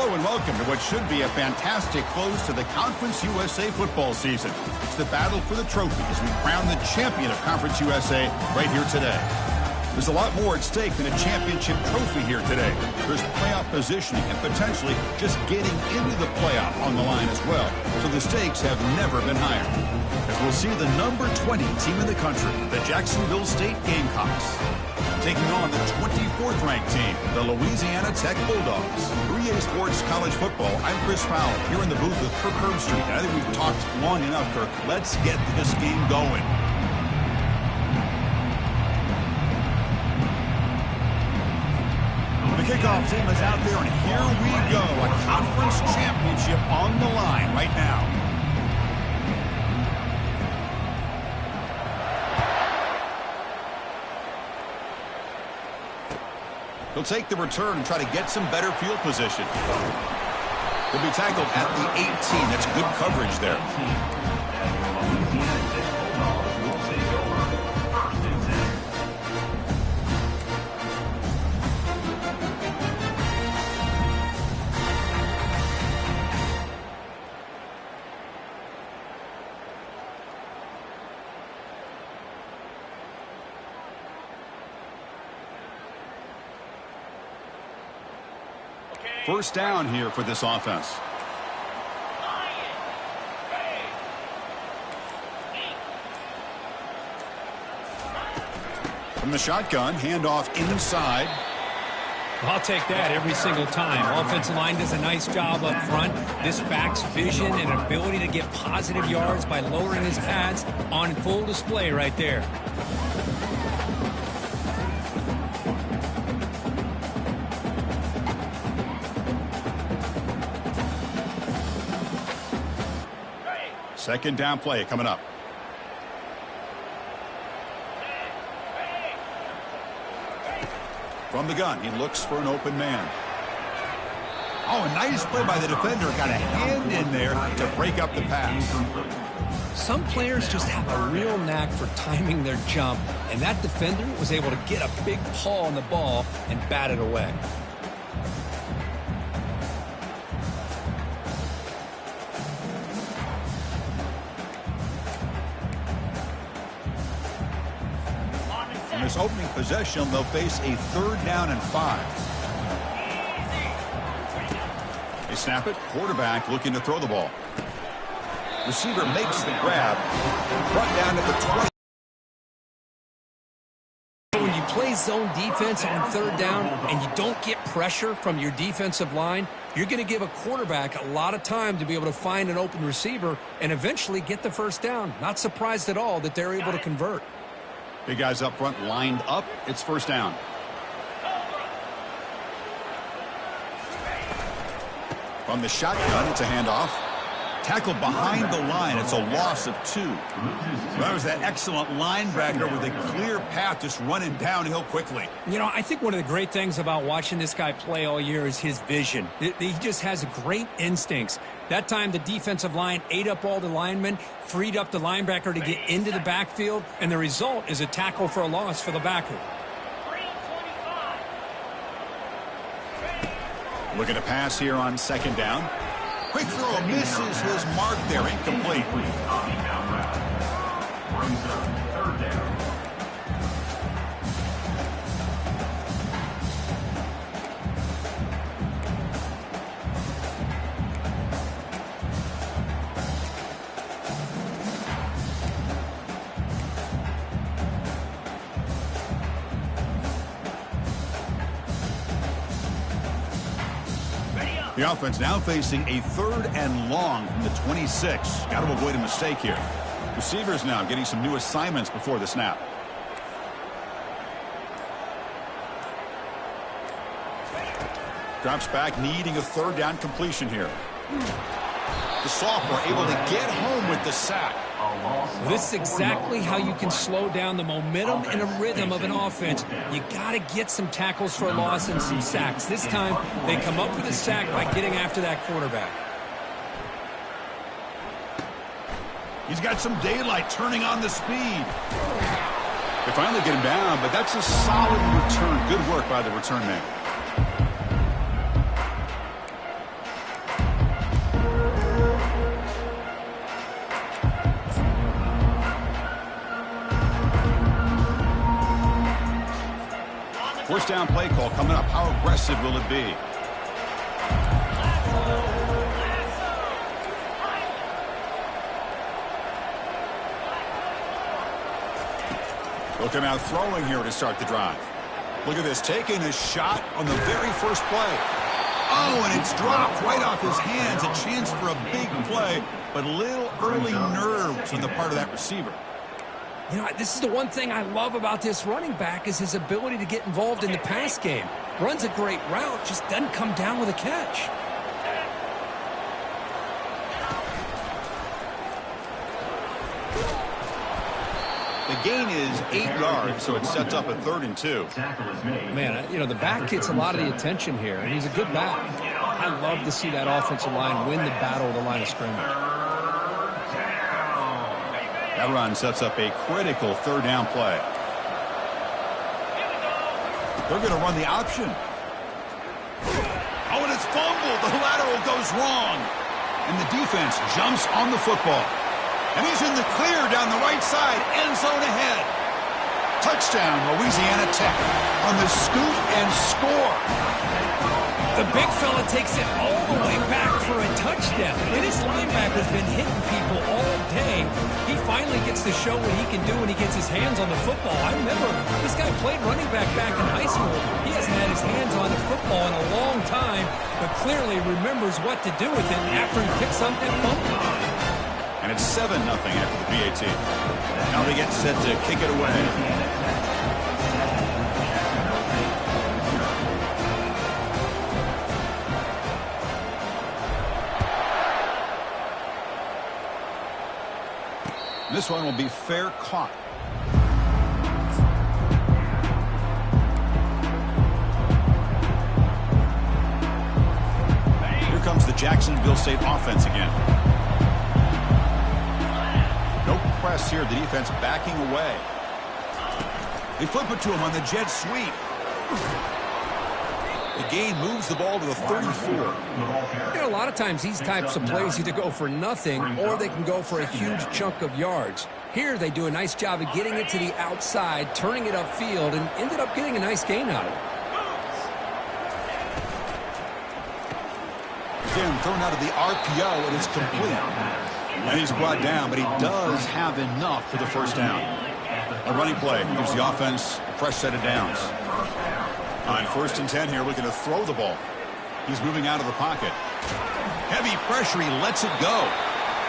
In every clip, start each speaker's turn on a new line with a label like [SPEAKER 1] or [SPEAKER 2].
[SPEAKER 1] Hello and welcome to what should be a fantastic close to the Conference USA football season. It's the battle for the trophy as we crown the champion of Conference USA right here today. There's a lot more at stake than a championship trophy here today. There's playoff positioning and potentially just getting into the playoff on the line as well. So the stakes have never been higher. As we'll see the number 20 team in the country, the Jacksonville State Gamecocks, taking on the 24th ranked team, the Louisiana Tech Bulldogs. For EA Sports College Football, I'm Chris Fowler here in the booth with Kirk Herbstreit. I think we've talked long enough, Kirk. Let's get this game going. The kickoff team is out there, and here we go. A conference championship on the line right now. He'll take the return and try to get some better field position. He'll be tackled at the 18. That's good coverage there. First down here for this offense. From the shotgun, handoff inside.
[SPEAKER 2] I'll take that every single time. Offensive line does a nice job up front. This back's vision and ability to get positive yards by lowering his pads on full display right there.
[SPEAKER 1] Second down play coming up. From the gun, he looks for an open man. Oh, a nice play by the defender. Got a hand in there to break up the pass.
[SPEAKER 2] Some players just have a real knack for timing their jump, and that defender was able to get a big paw on the ball and bat it away.
[SPEAKER 1] This opening possession, they'll face a 3rd down and 5. They snap it. Quarterback looking to throw the ball. Receiver makes the grab. Brought down at the 20.
[SPEAKER 2] When you play zone defense on 3rd down and you don't get pressure from your defensive line, you're going to give a quarterback a lot of time to be able to find an open receiver and eventually get the first down. Not surprised at all that they're able to convert.
[SPEAKER 1] Big guys up front lined up. It's first down. From the shotgun, it's a handoff. Tackled behind the line. It's a loss of 2. That was that excellent linebacker with a clear path just running downhill quickly.
[SPEAKER 2] You know, I think one of the great things about watching this guy play all year is his vision. He just has great instincts. That time, the defensive line ate up all the linemen, freed up the linebacker to get into the backfield, and the result is a tackle for a loss for the backer.
[SPEAKER 1] Looking to pass here on 2nd down. Quick throw, misses his mark there, incomplete. The offense now facing a 3rd and long from the 26. Got to avoid a mistake here. Receivers now getting some new assignments before the snap. Drops back, needing a 3rd down completion here. The sophomore able to get home with the sack.
[SPEAKER 2] Well, this is exactly how you can slow down the momentum and a rhythm of an offense. You got to get some tackles for a loss and some sacks. This time, they come up with a sack by getting after that quarterback.
[SPEAKER 1] He's got some daylight, turning on the speed. They finally get him down, but that's a solid return. Good work by the return man. down play call coming up. How aggressive will it be? Looking out throwing here to start the drive. Look at this, taking a shot on the very first play. Oh, and it's dropped right off his hands. A chance for a big play, but a little early nerves on the part of that receiver.
[SPEAKER 2] You know, this is the one thing I love about this running back is his ability to get involved in the pass game. Runs a great route, just doesn't come down with a catch.
[SPEAKER 1] The gain is 8 yards, so it sets up a 3rd and 2.
[SPEAKER 2] Man, you know, the back gets a lot of the attention here, and he's a good back. I love to see that offensive line win the battle of the line of scrimmage.
[SPEAKER 1] That run sets up a critical 3rd down play. They're going to run the option. Oh, and it's fumbled. The lateral goes wrong. And the defense jumps on the football. And he's in the clear down the right side. End zone ahead. Touchdown, Louisiana Tech on the scoop and score.
[SPEAKER 2] The big fella takes it all the way back for a touchdown. And this linebacker's been hitting people all day. He finally gets to show what he can do when he gets his hands on the football. I remember this guy played running back in high school. He hasn't had his hands on the football in a long time, but clearly remembers what to do with it after he picks up that fumble.
[SPEAKER 1] And it's 7-0 after the PAT. Now they get set to kick it away. This one will be fair caught. Here comes the Jacksonville State offense again. No press here. The defense backing away. They flip it to him on the jet sweep. The gain moves the ball to the 34.
[SPEAKER 2] You know, a lot of times these types of plays either go for nothing or they can go for a huge chunk of yards. Here they do a nice job of getting it to the outside, turning it upfield, and ended up getting a nice gain out of it.
[SPEAKER 1] Again, thrown out of the RPO, and it's complete. And he's brought down, but he does have enough for the first down. A running play gives the offense a fresh set of downs. On 1st and 10 here, looking to throw the ball. He's moving out of the pocket. Heavy pressure, he lets it go.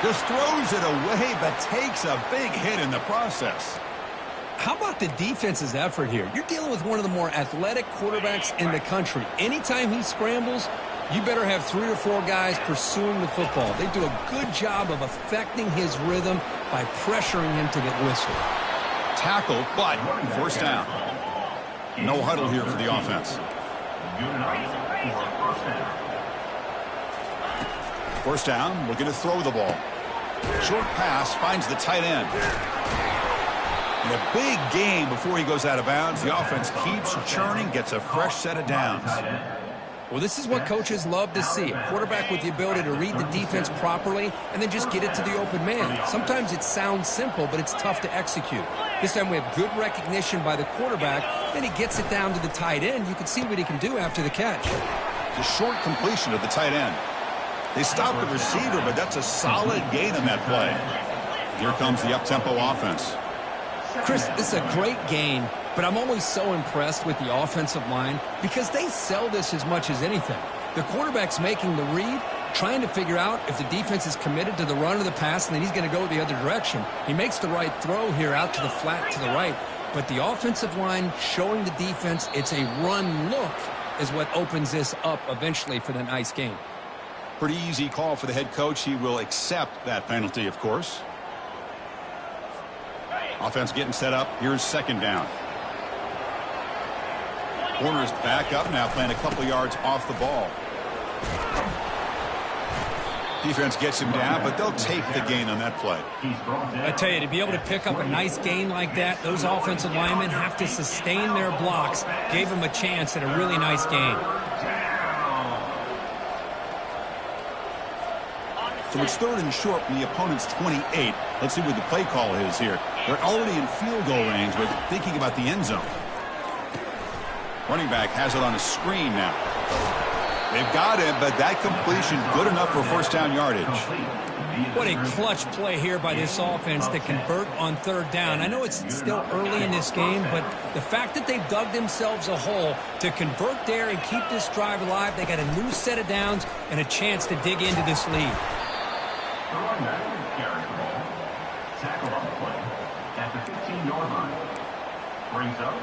[SPEAKER 1] Just throws it away, but takes a big hit in the process.
[SPEAKER 2] How about the defense's effort here? You're dealing with one of the more athletic quarterbacks in the country. Anytime he scrambles, you better have 3 or 4 guys pursuing the football. They do a good job of affecting his rhythm by pressuring him to get whistled.
[SPEAKER 1] Tackle, but 1st down. No huddle here for the offense. 1st down, looking to throw the ball. Short pass, finds the tight end. And a big gain before he goes out of bounds. The offense keeps churning, gets a fresh set of downs.
[SPEAKER 2] Well, this is what coaches love to see. A quarterback with the ability to read the defense properly and then just get it to the open man. Sometimes it sounds simple, but it's tough to execute. This time we have good recognition by the quarterback. Then he gets it down to the tight end. You can see what he can do after the catch.
[SPEAKER 1] The short completion of the tight end. They stop the receiver, but that's a solid gain on that play. Here comes the up-tempo offense.
[SPEAKER 2] Chris, this is a great gain, but I'm always so impressed with the offensive line because they sell this as much as anything. The quarterback's making the read, trying to figure out if the defense is committed to the run or the pass, and then he's going to go the other direction. He makes the right throw here out to the flat to the right, but the offensive line showing the defense it's a run look is what opens this up eventually for the nice game.
[SPEAKER 1] Pretty easy call for the head coach. He will accept that penalty, of course. Offense getting set up. Here's 2nd down. Corner's back up now, playing a couple yards off the ball. Defense gets him down, but they'll take the gain on that play.
[SPEAKER 2] I tell you, to be able to pick up a nice gain like that, those offensive linemen have to sustain their blocks. Gave them a chance at a really nice gain.
[SPEAKER 1] So it's 3rd and short from the opponent's 28. Let's see what the play call is here. They're already in field goal range, but thinking about the end zone. Running back has it on a screen now. They've got it, but that completion good enough for first down yardage.
[SPEAKER 2] What a clutch play here by this offense to convert on third down. I know it's still early in this game, but the fact that they've dug themselves a hole to convert there and keep this drive alive, they got a new set of downs and a chance to dig into this lead.
[SPEAKER 3] Tackle on the play at the 15-yard line. Brings up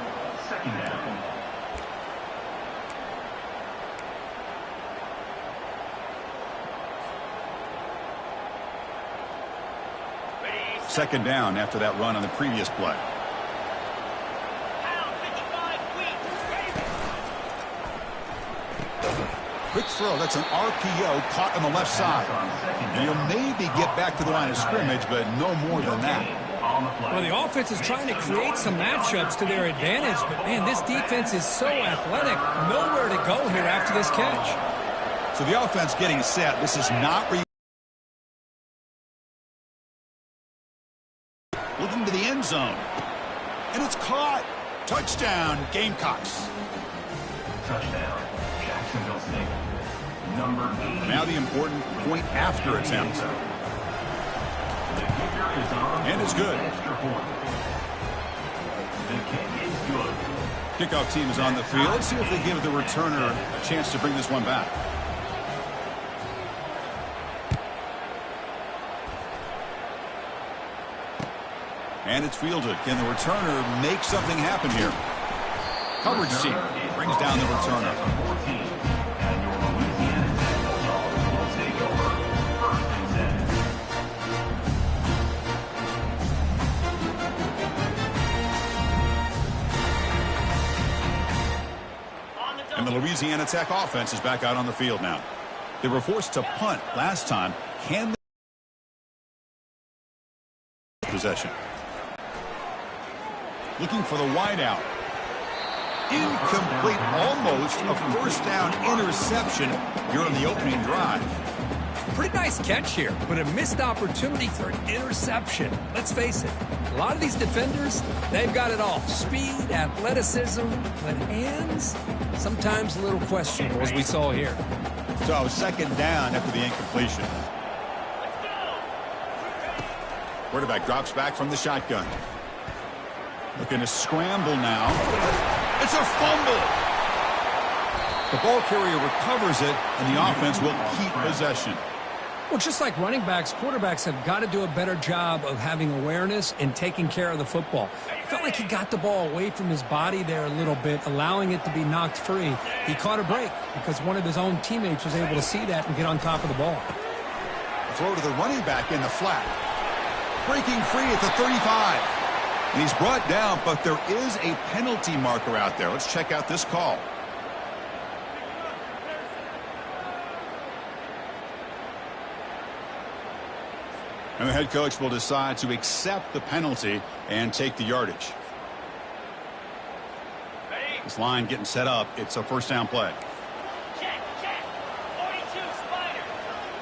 [SPEAKER 3] second down.
[SPEAKER 1] Second down after that run on the previous play. Quick throw. That's an RPO caught on the left side. And he'll maybe get back to the line of scrimmage, but no more than that.
[SPEAKER 2] Well, the offense is trying to create some matchups to their advantage, but, man, this defense is so athletic. Nowhere to go here after this catch.
[SPEAKER 1] So the offense getting set. This is not where you looking to the end zone. And it's caught. Touchdown, Gamecocks.
[SPEAKER 3] Touchdown, Jacksonville State. Number 8.
[SPEAKER 1] Now the important point after attempt.
[SPEAKER 3] The kicker is on.
[SPEAKER 1] And it's good.
[SPEAKER 3] Extra point. The kick is good.
[SPEAKER 1] Kickoff team is on the field. Let's see if they give the returner a chance to bring this one back. And it's fielded. Can the returner make something happen here? Coverage team brings down the returner.
[SPEAKER 3] And your Louisiana Bulldogs will take over first and 10.
[SPEAKER 1] And the Louisiana Tech offense is back out on the field now. They were forced to punt last time. Can they possession? Looking for the wideout. Incomplete, almost a first down interception here on the opening drive.
[SPEAKER 2] Pretty nice catch here, but a missed opportunity for an interception. Let's face it, a lot of these defenders, they've got it all. Speed, athleticism, but hands, sometimes a little questionable, as we saw here.
[SPEAKER 1] So second down after the incompletion. Quarterback drops back from the shotgun. Looking to scramble now. It's a fumble. The ball carrier recovers it, and the offense will keep possession.
[SPEAKER 2] Well, just like running backs, quarterbacks have got to do a better job of having awareness and taking care of the football. I felt like he got the ball away from his body there a little bit, allowing it to be knocked free. He caught a break because one of his own teammates was able to see that and get on top of the ball.
[SPEAKER 1] Throw to the running back in the flat. Breaking free at the 35. And he's brought down, but there is a penalty marker out there. Let's check out this call. And the head coach will decide to accept the penalty and take the yardage. This line getting set up. It's a first down play.
[SPEAKER 4] Check. 42 Spider.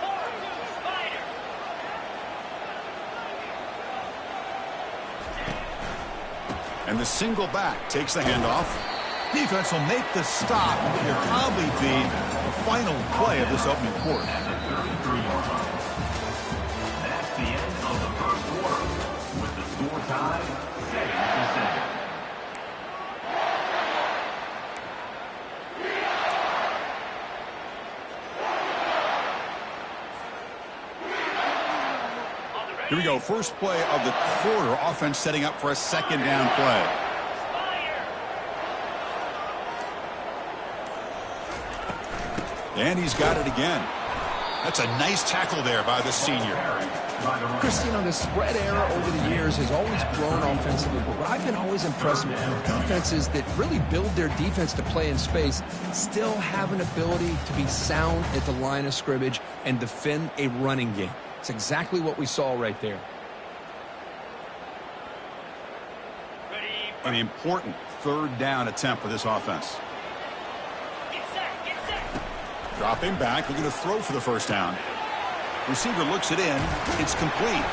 [SPEAKER 4] 42 Spider.
[SPEAKER 1] And the single back takes the handoff. Defense will make the stop. It'll probably be the final play of this opening quarter.
[SPEAKER 3] That's the end of the first quarter. With the score tied 7-7.
[SPEAKER 1] Here we go. First play of the quarter. Offense setting up for a second down play. And he's got it again. That's a nice tackle there by the senior.
[SPEAKER 2] Chris, you know, the spread era over the years has always grown offensively, but what I've been always impressed with defenses that really build their defense to play in space still have an ability to be sound at the line of scrimmage and defend a running game. It's exactly what we saw right there.
[SPEAKER 1] An important third down attempt for this offense.
[SPEAKER 4] Get set.
[SPEAKER 1] Dropping back, looking to throw for the first down. Receiver looks it in. It's complete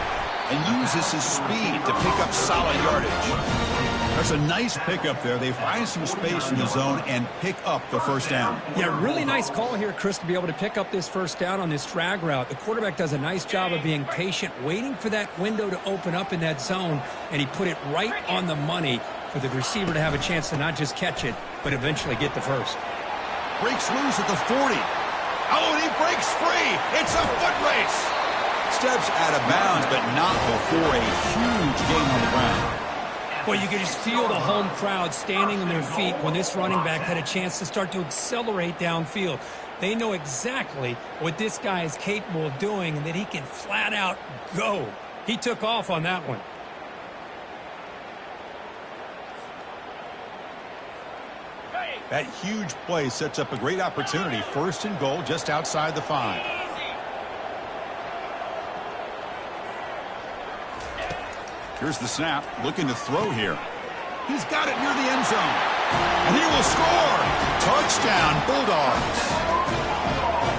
[SPEAKER 1] and uses his speed to pick up solid yardage. That's a nice pickup there. They find some space in the zone and pick up the first down.
[SPEAKER 2] Yeah, really nice call here, Chris, to be able to pick up this first down on this drag route. The quarterback does a nice job of being patient, waiting for that window to open up in that zone, and he put it right on the money for the receiver to have a chance to not just catch it, but eventually get the first.
[SPEAKER 1] Breaks loose at the 40. Oh, and he breaks free. It's a foot race. Steps out of bounds, but not before a huge gain on the ground.
[SPEAKER 2] Well, you can just feel the home crowd standing on their feet when this running back had a chance to start to accelerate downfield. They know exactly what this guy is capable of doing and that he can flat out go. He took off on that one.
[SPEAKER 1] That huge play sets up a great opportunity. First and goal just outside the 5. Here's the snap, looking to throw here. He's got it near the end zone. And he will score. Touchdown, Bulldogs.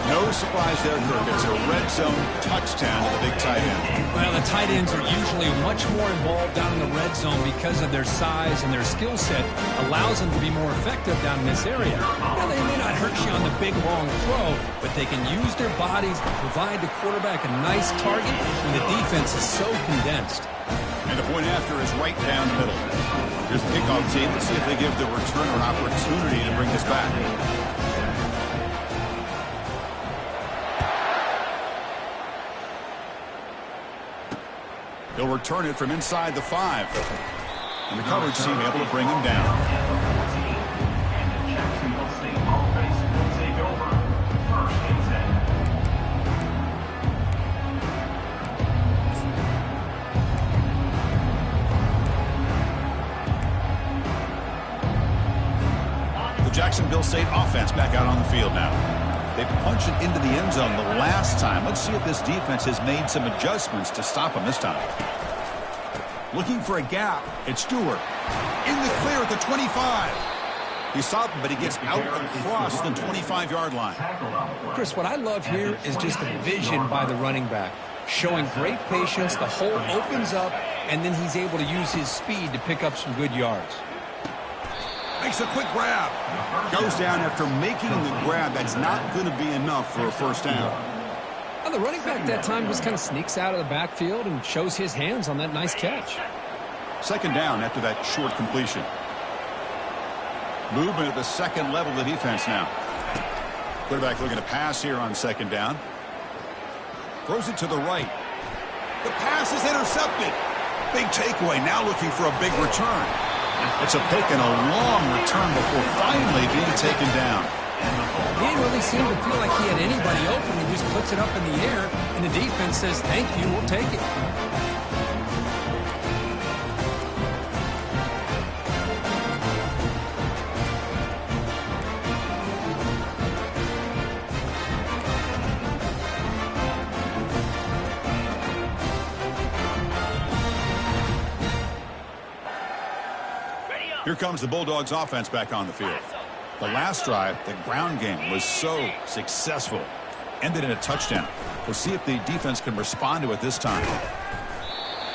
[SPEAKER 1] No surprise there, Kirk. It's a red zone touchdown to the big tight end.
[SPEAKER 2] Well, the tight ends are usually much more involved down in the red zone because of their size and their skill set allows them to be more effective down in this area. Now, they may not hurt you on the big, long throw, but they can use their bodies to provide the quarterback a nice target when the defense is so condensed.
[SPEAKER 1] And the point after is right down the middle. Here's the kickoff team. Let's see if they give the returner an opportunity to bring this back. He'll return it from inside the 5. And the coverage team able to bring him down.
[SPEAKER 3] And the Jacksonville State offense will take over. First and 10.
[SPEAKER 1] The Jacksonville State offense back out on the field now. They punch it into the end zone the last time. Let's see if this defense has made some adjustments to stop them this time. Looking for a gap. It's Stewart. In the clear at the 25. He stopped him, but he gets out across the 25-yard line.
[SPEAKER 2] Chris, what I love here is just the vision by the running back. Showing great patience. The hole opens up, and then he's able to use his speed to pick up some good yards.
[SPEAKER 1] Makes a quick grab. Goes down after making the grab. That's not going to be enough for a first down.
[SPEAKER 2] Well, the running back that time just kind of sneaks out of the backfield and shows his hands on that nice catch.
[SPEAKER 1] Second down after that short completion. Movement at the second level of the defense now. Quarterback looking to pass here on second down. Throws it to the right. The pass is intercepted. Big takeaway. Now looking for a big return. It's a pick and a long return before finally being taken down.
[SPEAKER 2] He didn't really seem to feel like he had anybody open. He just puts it up in the air, and the defense says, thank you, we'll take it.
[SPEAKER 1] Here comes the Bulldogs offense back on the field. The last drive, the ground game was so successful. Ended in a touchdown. We'll see if the defense can respond to it this time.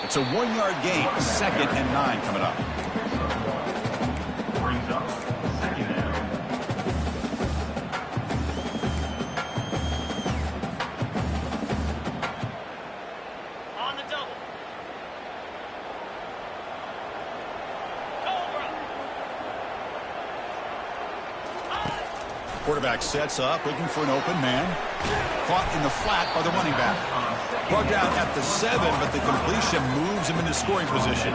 [SPEAKER 1] It's a 1-yard gain. 2nd and 9 coming up.
[SPEAKER 3] Brings up second down.
[SPEAKER 4] On the double. Cobra.
[SPEAKER 1] Quarterback sets up, looking for an open man. Caught in the flat by the running back. Brought down at the 7, but the completion moves him into scoring position.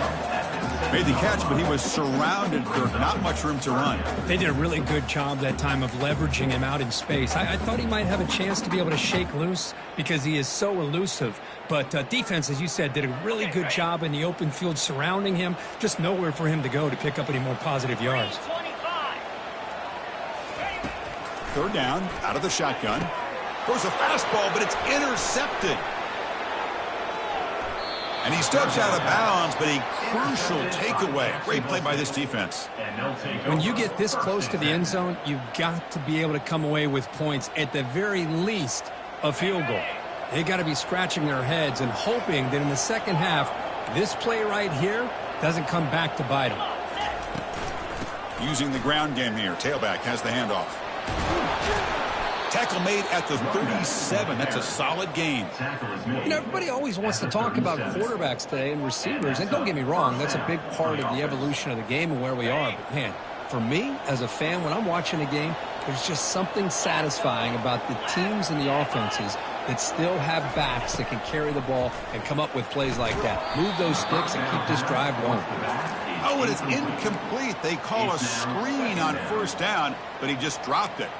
[SPEAKER 1] Made the catch, but he was surrounded. There's not much room to run.
[SPEAKER 2] They did a really good job that time of leveraging him out in space. I thought he might have a chance to be able to shake loose because he is so elusive. But defense, as you said, did a really good job in the open field surrounding him. Just nowhere for him to go to pick up any more positive yards.
[SPEAKER 4] 25.
[SPEAKER 1] Third down, out of the shotgun. Throws a fastball, but it's intercepted. And he steps out of bounds, but a crucial takeaway. Great play by this defense.
[SPEAKER 3] And they'll take
[SPEAKER 2] When
[SPEAKER 3] over.
[SPEAKER 2] you get this close to the end zone, you've got to be able to come away with points, at the very least, a field goal. They got to be scratching their heads and hoping that in the second half, this play right here doesn't come back to bite them.
[SPEAKER 1] Using the ground game here. Tailback has the handoff. Tackle made at the 37. That's a solid gain.
[SPEAKER 2] You know, everybody always wants to talk about quarterbacks today and receivers. And don't get me wrong, that's a big part of the evolution of the game and where we are. But, man, for me, as a fan, when I'm watching a game, there's just something satisfying about the teams and the offenses that still have backs that can carry the ball and come up with plays like that. Move those sticks and keep this drive going.
[SPEAKER 1] Oh, and it's incomplete. They call a screen on first down, but he just dropped it.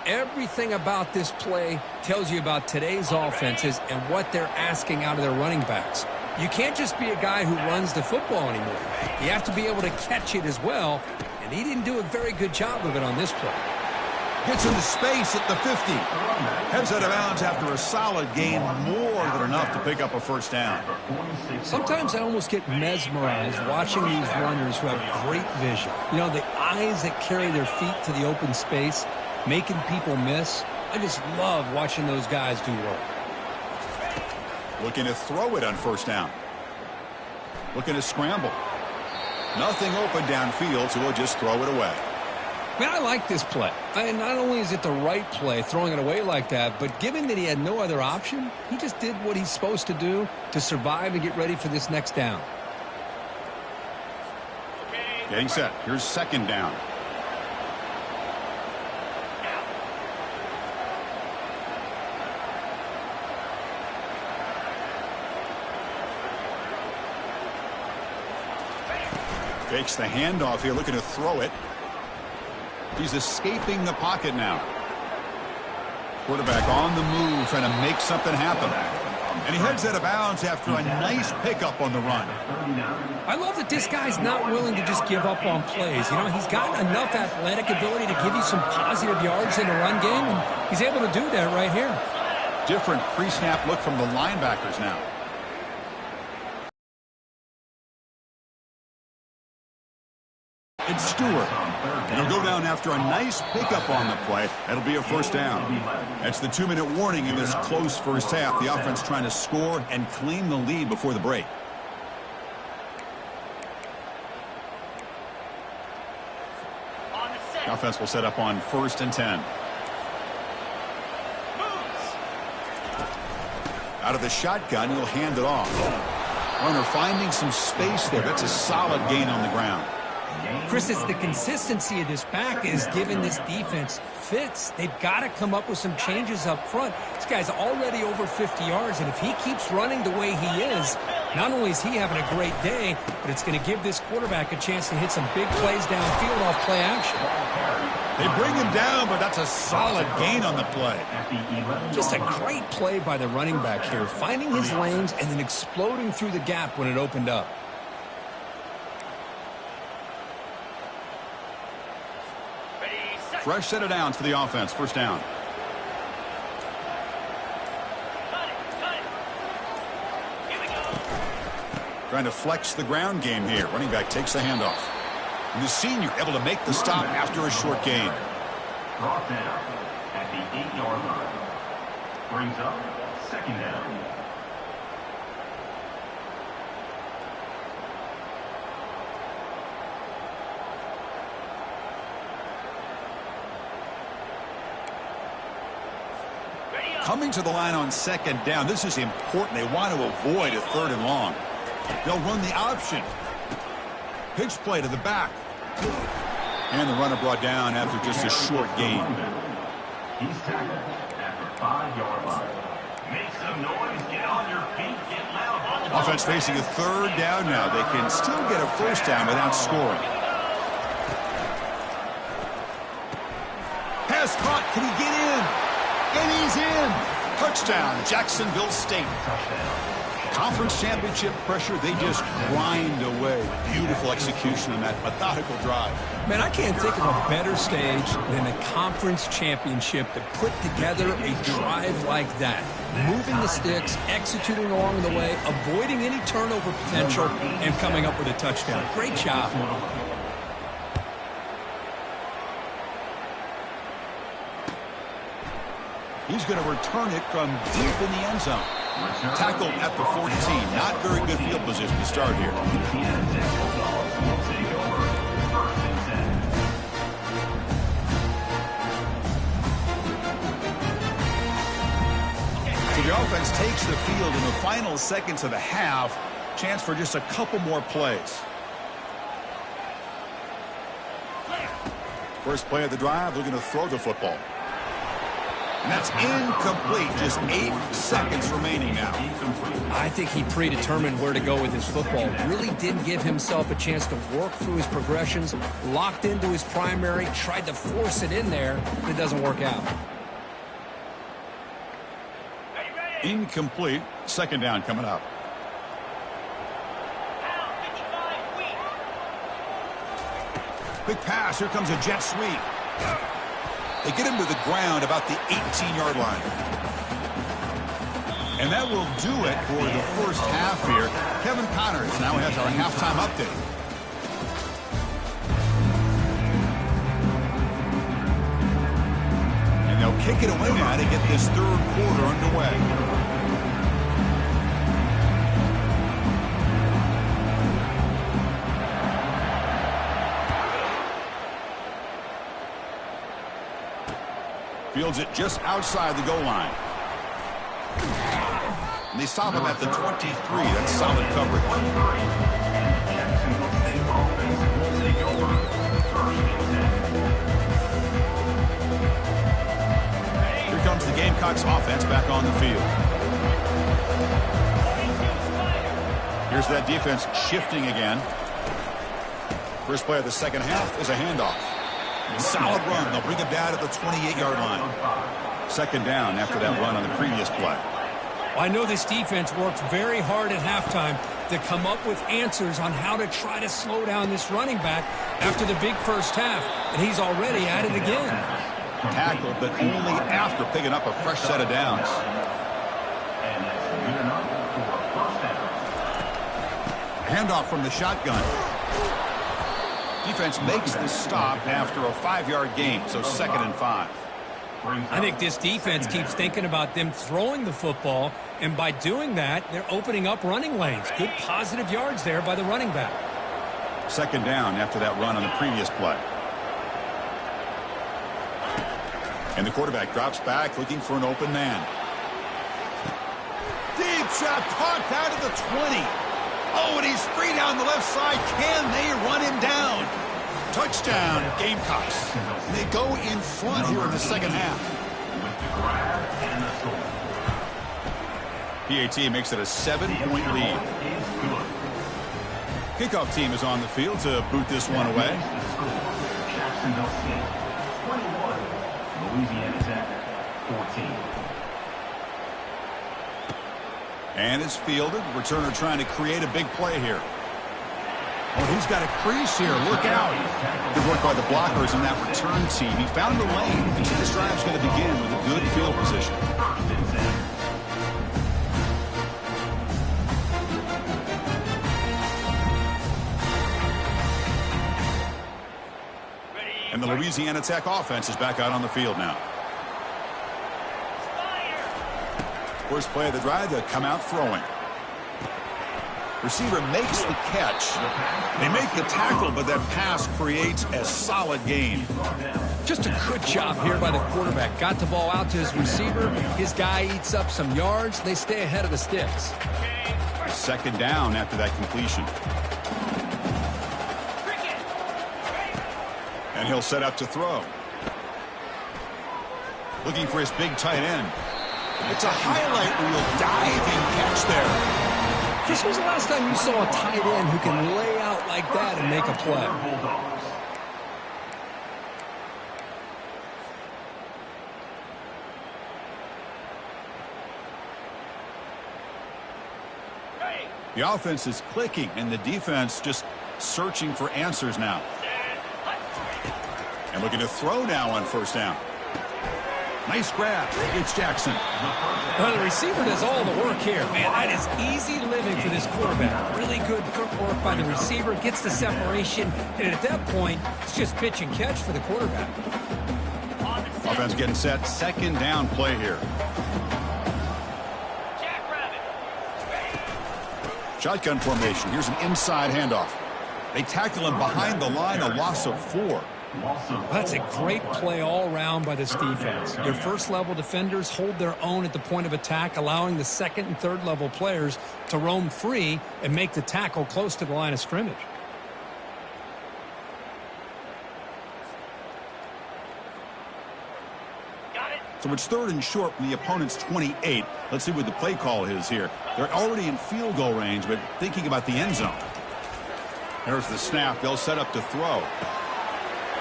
[SPEAKER 2] Everything about this play tells you about today's offenses and what they're asking out of their running backs. You can't just be a guy who runs the football anymore. You have to be able to catch it as well, and he didn't do a very good job of it on this play.
[SPEAKER 1] Gets into space at the 50. Heads out of bounds after a solid gain, more than enough to pick up a first down.
[SPEAKER 2] Sometimes I almost get mesmerized watching these runners who have great vision. You know, the eyes that carry their feet to the open space, making people miss. I just love watching those guys do work.
[SPEAKER 1] Looking to throw it on first down. Looking to scramble. Nothing open downfield, so he'll just throw it away.
[SPEAKER 2] Man, I like this play. And not only is it the right play, throwing it away like that, but given that he had no other option, he just did what he's supposed to do to survive and get ready for this next down.
[SPEAKER 1] Getting set. Here's second down. Fakes the handoff here, looking to throw it. He's escaping the pocket now. Quarterback on the move, trying to make something happen. And he heads out of bounds after a nice pickup on the run.
[SPEAKER 2] I love that this guy's not willing to just give up on plays. You know, he's got enough athletic ability to give you some positive yards in the run game, and he's able to do that right here.
[SPEAKER 1] Different pre-snap look from the linebackers now. It's Stewart. And he'll go down after a nice pickup on the play. That'll be a first down. That's the 2-minute warning in this close first half. The offense trying to score and claim the lead before the break. The offense will set up on 1st and 10. Out of the shotgun, he'll hand it off. Runner finding some space there. That's a solid gain on the ground.
[SPEAKER 2] Chris, it's the consistency of this back is giving this defense fits. They've got to come up with some changes up front. This guy's already over 50 yards, and if he keeps running the way he is, not only is he having a great day, but it's going to give this quarterback a chance to hit some big plays downfield off play action.
[SPEAKER 1] They bring him down, but that's a solid gain on the play.
[SPEAKER 2] Just a great play by the running back here, finding his lanes and then exploding through the gap when it opened up.
[SPEAKER 1] Fresh set of downs for the offense. First down. Trying to flex the ground game here. Running back takes the handoff. And the senior able to make the stop after a short gain.
[SPEAKER 3] Brought down at the 8-yard line. Brings up second down.
[SPEAKER 1] Coming to the line on second down. This is important. They want to avoid a 3rd and long. They'll run the option. Pitch play to the back. And the runner brought down after just a short gain.
[SPEAKER 3] He's tackled at the 5-yard line. Make some noise. Get on your feet. Get loud.
[SPEAKER 1] Offense facing a 3rd down now. They can still get a first down without scoring. Pass caught. Can he get in? And he's in. Touchdown, Jacksonville State. Conference championship pressure, they just grind away. Beautiful execution on that methodical drive.
[SPEAKER 2] Man, I can't think of a better stage than a conference championship to put together a drive like that. Moving the sticks, executing along the way, avoiding any turnover potential, and coming up with a touchdown. Great job.
[SPEAKER 1] He's going to return it from deep in the end zone. Tackled at the 14. Not very good field position to start here. the offense takes the field in the final seconds of the half. Chance for just a couple more plays. First play of the drive, looking to throw the football. And that's incomplete. Just 8 seconds remaining now.
[SPEAKER 2] I think he predetermined where to go with his football. Really didn't give himself a chance to work through his progressions. Locked into his primary, tried to force it in there, but it doesn't work out.
[SPEAKER 1] Incomplete. Second down coming up. Quick pass. Here comes a jet sweep. They get him to the ground about the 18-yard line. And that will do it for the first half here. Kevin Connors now has our halftime update. And they'll kick it away now to get this third quarter underway. Fields it just outside the goal line. And they stop him at the 23. That's solid coverage. Here comes the Gamecocks offense back on the field. Here's that defense shifting again. First play of the second half is a handoff. Solid run. They'll bring him down to the 28-yard line. Second down after that run on the previous play.
[SPEAKER 2] Well, I know this defense worked very hard at halftime to come up with answers on how to try to slow down this running back after the big first half, and he's already at it again.
[SPEAKER 1] Tackled, but only after picking up a fresh set of downs. Handoff from the shotgun. Defense makes the stop after a 5-yard gain, so 2nd and 5.
[SPEAKER 2] I think this defense keeps thinking about them throwing the football, and by doing that, they're opening up running lanes. Good positive yards there by the running back.
[SPEAKER 1] Second down after that run on the previous play. And the quarterback drops back looking for an open man. Deep shot caught out of the 20. Oh, and he's free down the left side. Can they run him down? Touchdown, Gamecocks. And they go in front here in the second half. PAT makes it a 7-point lead. Kickoff team is on the field to boot this one away.
[SPEAKER 3] Louisiana Tech, 14.
[SPEAKER 1] And it's fielded. Returner trying to create a big play here. Oh, he's got a crease here. Look out. Good work by the blockers in that return team. He found the lane. And this drive's going to begin with a good field position. And the Louisiana Tech offense is back out on the field now. First play of the drive, they'll come out throwing. Receiver makes the catch. They make the tackle, but that pass creates a solid gain.
[SPEAKER 2] Just a good job here by the quarterback. Got the ball out to his receiver. His guy eats up some yards. They stay ahead of the sticks.
[SPEAKER 1] Second down after that completion. And he'll set up to throw. Looking for his big tight end. It's a highlight reel diving catch there.
[SPEAKER 2] This was the last time you saw a tight end who can lay out like that and make a play.
[SPEAKER 1] The offense is clicking, and the defense just searching for answers now. And looking to throw now on first down. Nice grab. It's Jackson.
[SPEAKER 2] Well, the receiver does all the work here. Man, that is easy living for this quarterback. Really good footwork by the receiver. Gets the separation. And at that point, it's just pitch and catch for the quarterback.
[SPEAKER 1] Offense getting set. Second down play here. Shotgun formation. Here's an inside handoff. They tackle him behind the line, a loss of 4.
[SPEAKER 2] That's a great play all around by this defense. Your first-level defenders hold their own at the point of attack, allowing the second and third-level players to roam free and make the tackle close to the line of scrimmage.
[SPEAKER 1] So it's 3rd and short from the opponent's 28. Let's see what the play call is here. They're already in field goal range, but thinking about the end zone. There's the snap. They'll set up to throw.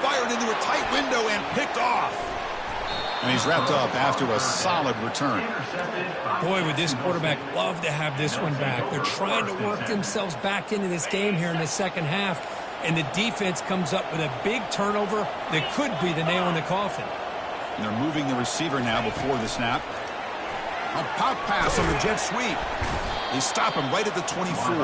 [SPEAKER 1] Fired into a tight window and picked off. And he's wrapped up after a solid return.
[SPEAKER 2] Boy, would this quarterback love to have this one back. They're trying to work themselves back into this game here in the second half. And the defense comes up with a big turnover that could be the nail in the coffin.
[SPEAKER 1] And they're moving the receiver now before the snap. A pop pass on the jet sweep. They stop him right at the 24.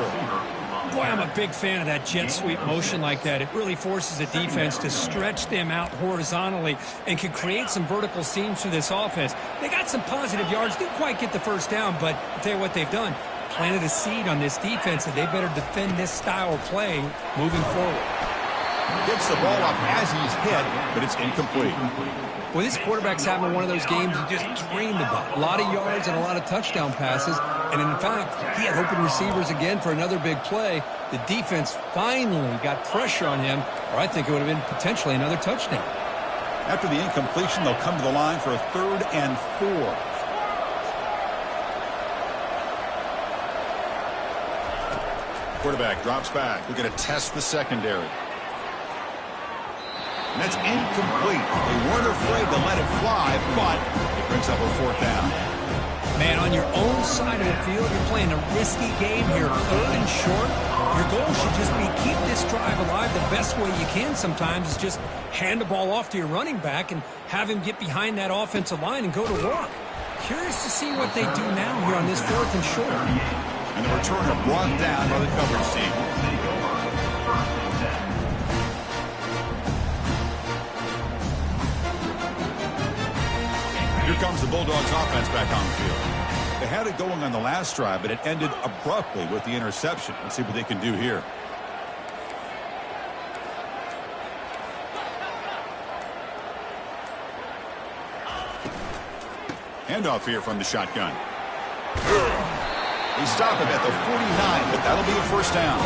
[SPEAKER 2] Boy, I'm a big fan of that jet sweep motion like that. It really forces the defense to stretch them out horizontally and can create some vertical seams for this offense. They got some positive yards. Didn't quite get the first down, but I'll tell you what they've done. Planted a seed on this defense, and they better defend this style of play moving forward.
[SPEAKER 1] Gets the ball up as he's hit, but it's incomplete.
[SPEAKER 2] Well, this quarterback's having one of those games you just dreamed about. A lot of yards and a lot of touchdown passes. And in fact, he had open receivers again for another big play. The defense finally got pressure on him, or I think it would have been potentially another touchdown.
[SPEAKER 1] After the incompletion, they'll come to the line for a 3rd and 4. Quarterback drops back. We're going to test the secondary. And that's incomplete. They weren't afraid to let it fly, but it brings up a 4th down.
[SPEAKER 2] Man, on your own side of the field, you're playing a risky game here, 3rd and short. Your goal should just be keep this drive alive the best way you can sometimes is just hand the ball off to your running back and have him get behind that offensive line and go to work. Curious to see what they do now here on this 4th and short.
[SPEAKER 1] And the returner brought down by the coverage team. Here comes the Bulldogs offense back on the field. They had it going on the last drive, but it ended abruptly with the interception. Let's see what they can do here. Handoff here from the shotgun. They stop him at the 49, but that'll be a 1st down.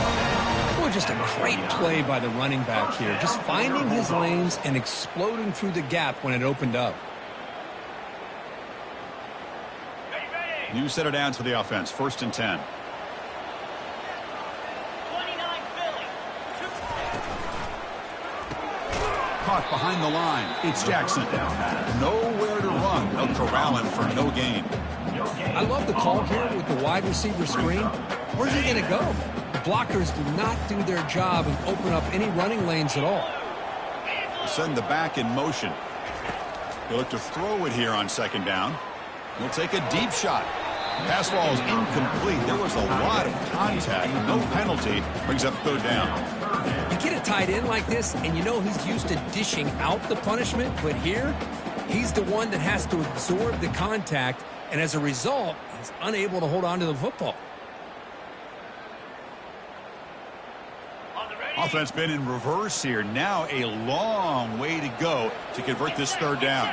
[SPEAKER 2] Well, just a great play by the running back here. Just finding his lanes and exploding through the gap when it opened up.
[SPEAKER 1] New set of downs for the offense. 1st and 10.
[SPEAKER 4] 29 Philly.
[SPEAKER 1] Caught behind the line. It's Jackson. Nowhere to run. They'll corral him for no gain.
[SPEAKER 2] I love the call here with the wide receiver screen. Where's he going to go? The blockers do not do their job and open up any running lanes at all.
[SPEAKER 1] Send the back in motion. He'll look to throw it here on 2nd down. He'll take a deep shot. Pass ball is incomplete. There was a lot of contact. No penalty. Brings up 3rd down.
[SPEAKER 2] You get a tight end like this, and you know he's used to dishing out the punishment, but here, he's the one that has to absorb the contact, and as a result, he's unable to hold on to the football.
[SPEAKER 1] Offense been in reverse here. Now a long way to go to convert this 3rd down.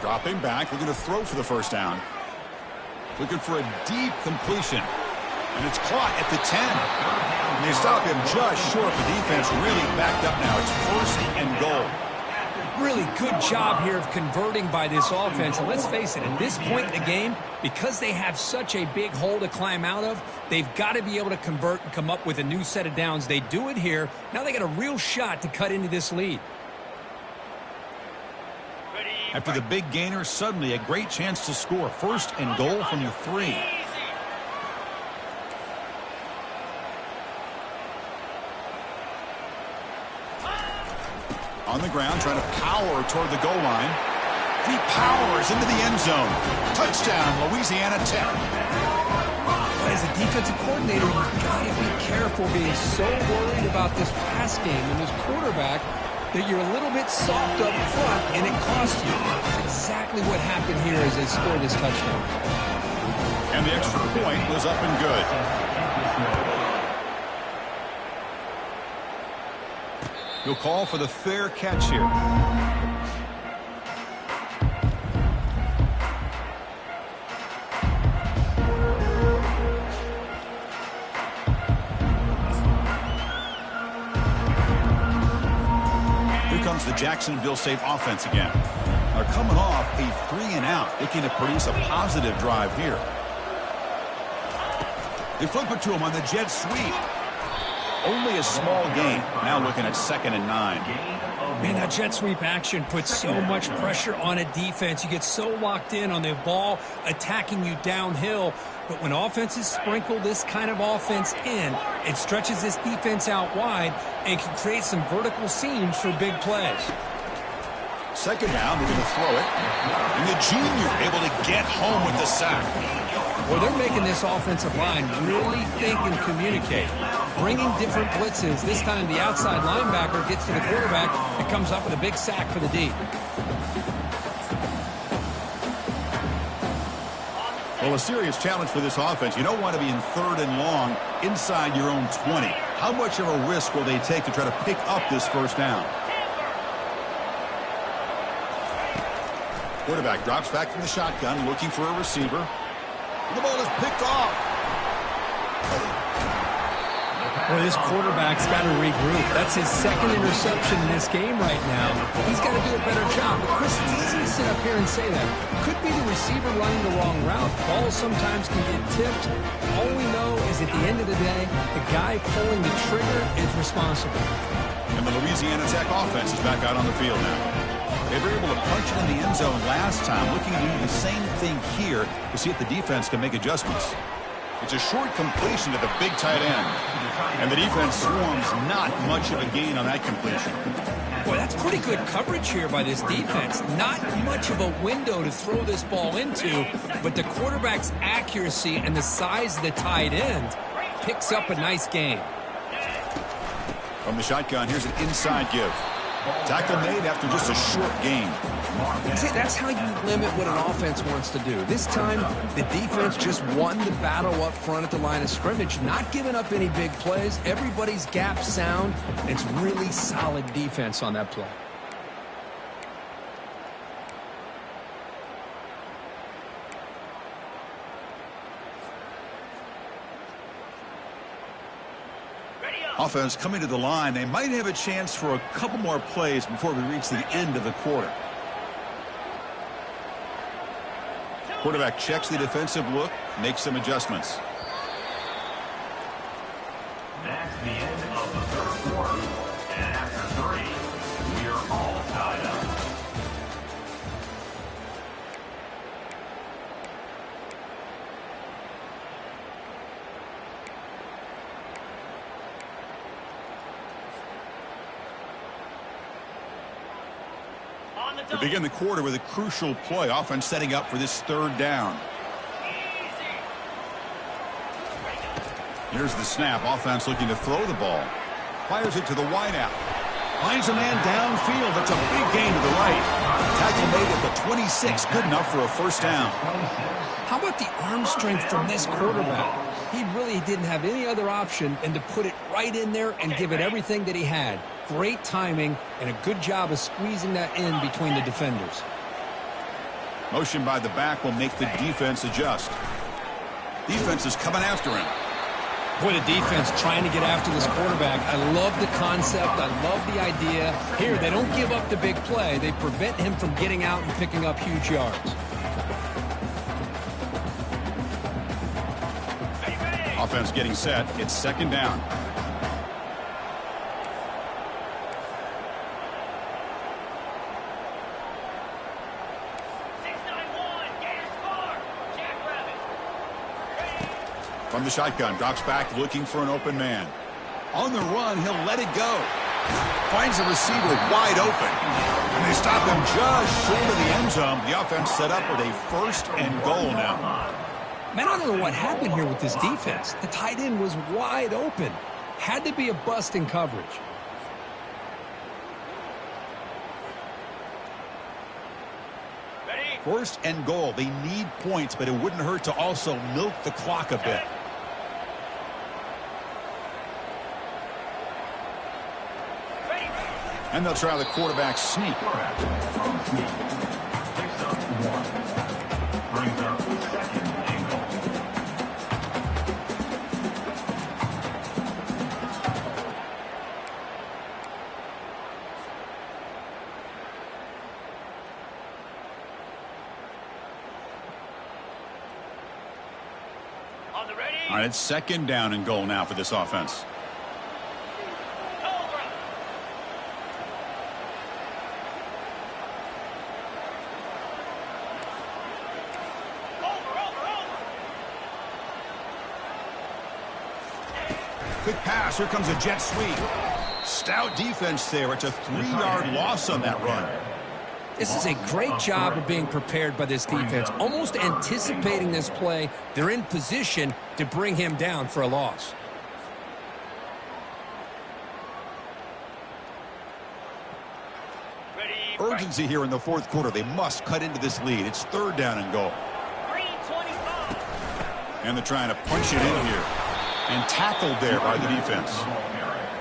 [SPEAKER 1] Dropping back. They're going to throw for the 1st down. Looking for a deep completion. And it's caught at the 10. And they stop him just short. The defense really backed up now. It's 1st and goal.
[SPEAKER 2] Really good job here of converting by this offense. And let's face it, at this point in the game, because they have such a big hole to climb out of, they've got to be able to convert and come up with a new set of downs. They do it here. Now they got a real shot to cut into this lead.
[SPEAKER 1] After the big gainer, suddenly a great chance to score. 1st and goal from the 3. On the ground, trying to power toward the goal line. He powers into the end zone. Touchdown, Louisiana Tech.
[SPEAKER 2] As a defensive coordinator, you've got to be careful being so worried about this pass game and this quarterback that you're a little bit soft up front, and it costs you. That's exactly what happened here as they scored this touchdown.
[SPEAKER 1] And the extra point was up and good. He'll call for the fair catch here. Here comes the Jacksonville State offense again. They're coming off a 3-and-out, looking to produce a positive drive here. They flip it to him on the jet sweep. Only a small gain. Now looking at 2nd and 9.
[SPEAKER 2] Man, that jet sweep action puts so much pressure on a defense. You get so locked in on the ball attacking you downhill. But when offenses sprinkle this kind of offense in, it stretches this defense out wide and can create some vertical seams for big plays.
[SPEAKER 1] 2nd down, they're going to throw it. And the junior able to get home with the sack.
[SPEAKER 2] Well, they're making this offensive line really think and communicate. Bringing different blitzes. This time the outside linebacker gets to the quarterback and comes up with a big sack for the D.
[SPEAKER 1] Well, a serious challenge for this offense. You don't want to be in 3rd and long inside your own 20. How much of a risk will they take to try to pick up this 1st down? Quarterback drops back from the shotgun, looking for a receiver. The ball is picked off.
[SPEAKER 2] Well, this quarterback's got to regroup. That's his 2nd interception in this game right now. He's got to do a better job. But, Chris, it's easy to sit up here and say that. Could be the receiver running the wrong route. Balls sometimes can get tipped. All we know is at the end of the day, the guy pulling the trigger is responsible.
[SPEAKER 1] And the Louisiana Tech offense is back out on the field now. They were able to punch it in the end zone last time, looking to do the same thing here to see if the defense can make adjustments. It's a short completion to the big tight end. And the defense swarms not much of a gain on that completion.
[SPEAKER 2] Boy, that's pretty good coverage here by this defense. Not much of a window to throw this ball into, but the quarterback's accuracy and the size of the tight end picks up a nice gain.
[SPEAKER 1] From the shotgun, here's an inside give. Tackle made after just a short gain.
[SPEAKER 2] See, that's how you limit what an offense wants to do. This time, the defense just won the battle up front at the line of scrimmage, not giving up any big plays. Everybody's gap sound. It's really solid defense on that play.
[SPEAKER 1] Offense coming to the line. They might have a chance for a couple more plays before we reach the end of the quarter. Quarterback checks the defensive look, makes some adjustments.
[SPEAKER 3] That's the end of the 3rd quarter. And after 3, we are all tied up.
[SPEAKER 1] To begin the quarter with a crucial play. Offense setting up for this 3rd down. Here's the snap. Offense looking to throw the ball. Fires it to the wideout. Finds a man downfield. That's a big gain to the right. Tackle made at the 26. Good enough for a 1st down.
[SPEAKER 2] How about the arm strength from this quarterback? He really didn't have any other option than to put it right in there and give it everything that he had. Great timing and a good job of squeezing that in between the defenders.
[SPEAKER 1] Motion by the back will make the defense adjust. Defense is coming after him.
[SPEAKER 2] Boy, the defense trying to get after this quarterback. I love the concept. I love the idea. Here, they don't give up the big play. They prevent him from getting out and picking up huge yards.
[SPEAKER 1] Offense getting set. It's 2nd down. From the shotgun, drops back looking for an open man. On the run, he'll let it go. Finds the receiver wide open. And they stop him just short of the end zone. The offense set up with a 1st and goal now.
[SPEAKER 2] Man, I don't know what happened here with this defense. The tight end was wide open. Had to be a bust in coverage.
[SPEAKER 4] Ready?
[SPEAKER 1] 1st and goal. They need points, but it wouldn't hurt to also milk the clock a bit. And they'll try the quarterback sneak.
[SPEAKER 3] Quarterback from sneak. Picks up 1. Brings up second and goal.
[SPEAKER 4] On the ready.
[SPEAKER 1] All right, it's second down and goal now for this offense.
[SPEAKER 4] Over.
[SPEAKER 1] Quick pass. Here comes a jet sweep. Stout defense there. It's a 3-yard loss on that run.
[SPEAKER 2] This is a great job of being prepared by this defense, almost anticipating this play. They're in position to bring him down for a loss.
[SPEAKER 4] Ready.
[SPEAKER 1] Urgency here in the fourth quarter. They must cut into this lead. It's third down and goal.
[SPEAKER 4] Green 25.
[SPEAKER 1] And they're trying to punch it in here. And tackled there by the defense.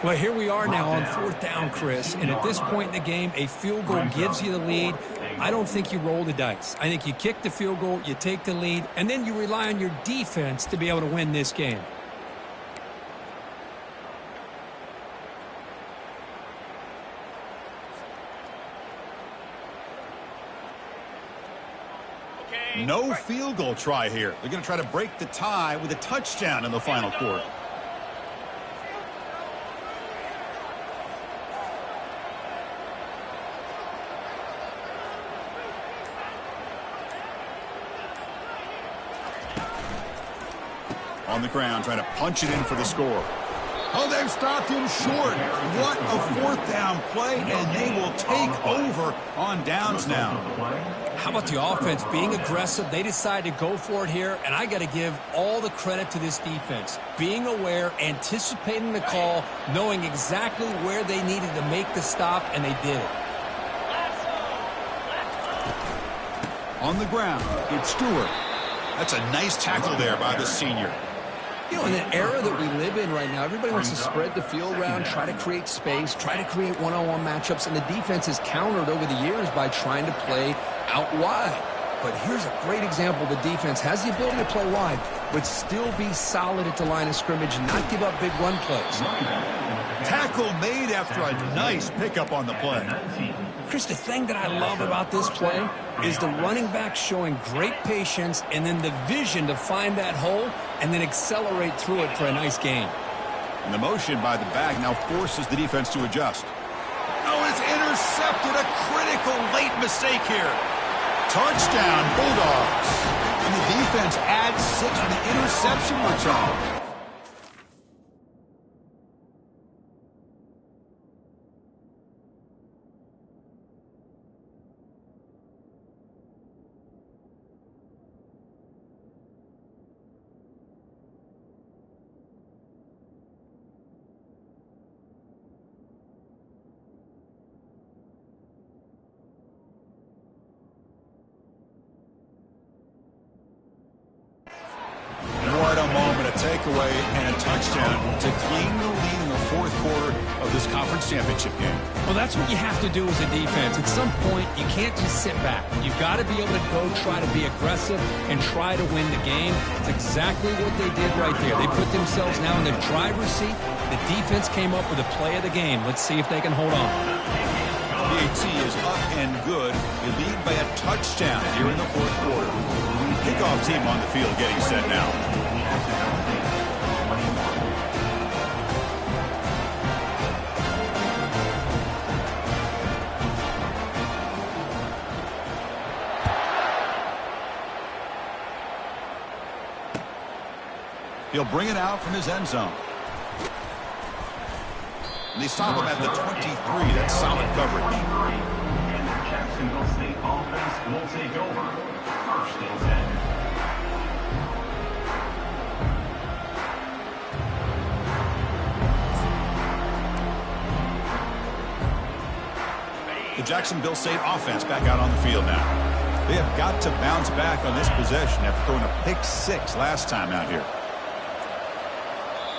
[SPEAKER 2] Well, here we are now on fourth down, Chris, and at this point in the game, a field goal gives you the lead. I don't think you roll the dice. I think you kick the field goal, you take the lead, and then you rely on your defense to be able to win this game.
[SPEAKER 4] Okay.
[SPEAKER 1] No field goal try here. They're going to try to break the tie with a touchdown in the final quarter. On the ground, trying to punch it in for the score. Oh, they've stopped him short. What a fourth down play, and they will take over on downs now.
[SPEAKER 2] How about the offense being aggressive? They decide to go for it here, and I got to give all the credit to this defense. Being aware, anticipating the call, knowing exactly where they needed to make the stop, and they did it.
[SPEAKER 1] On the ground, it's Stewart. That's a nice tackle there by the senior.
[SPEAKER 2] You know, in the era that we live in right now, everybody wants to spread the field around, try to create space, try to create one-on-one matchups, and the defense has countered over the years by trying to play out wide. But here's a great example. The defense has the ability to play wide, but still be solid at the line of scrimmage and not give up big run plays.
[SPEAKER 1] Tackle made after a nice pickup on the play.
[SPEAKER 2] Chris, the thing that I love about this play is the running back showing great patience and then the vision to find that hole and then accelerate through it for a nice gain.
[SPEAKER 1] And the motion by the back now forces the defense to adjust. Oh, it's intercepted. A critical late mistake here. Touchdown, Bulldogs. And the defense adds 6 with the interception return. What a moment, a takeaway and a touchdown to gain the lead in the fourth quarter of this conference championship game.
[SPEAKER 2] Well, that's what you have to do as a defense. At some point, you can't just sit back. You've got to be able to go try to be aggressive and try to win the game. It's exactly what they did right there. They put themselves now in the driver's seat. The defense came up with a play of the game. Let's see if they can hold on.
[SPEAKER 1] PAT is up and good. They lead by a touchdown here in the fourth quarter. Kickoff team on the field getting set now. He'll bring it out from his end zone. And they stop him at the 23. That's solid coverage.
[SPEAKER 3] And the Jacksonville State offense will take over. First and 10.
[SPEAKER 1] The Jacksonville State offense back out on the field now. They have got to bounce back on this possession after throwing a pick 6 last time out here.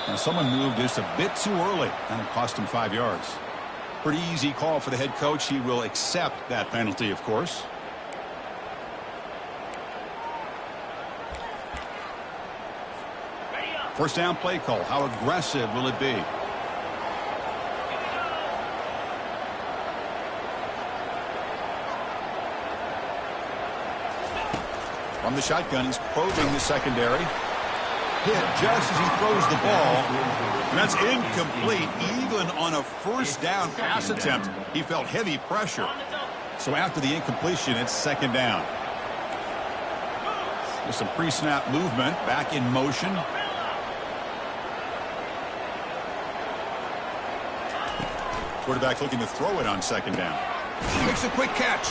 [SPEAKER 1] And someone moved just a bit too early, and it cost him 5 yards. Pretty easy call for the head coach. He will accept that penalty, of course. First down play call. How aggressive will it be? From the shotgun, he's probing the secondary. Hit just as he throws the ball. And that's incomplete. Even on a first down pass attempt, he felt heavy pressure. So after the incompletion, it's second down. With some pre-snap movement, back in motion. Quarterback looking to throw it on second down. He makes a quick catch.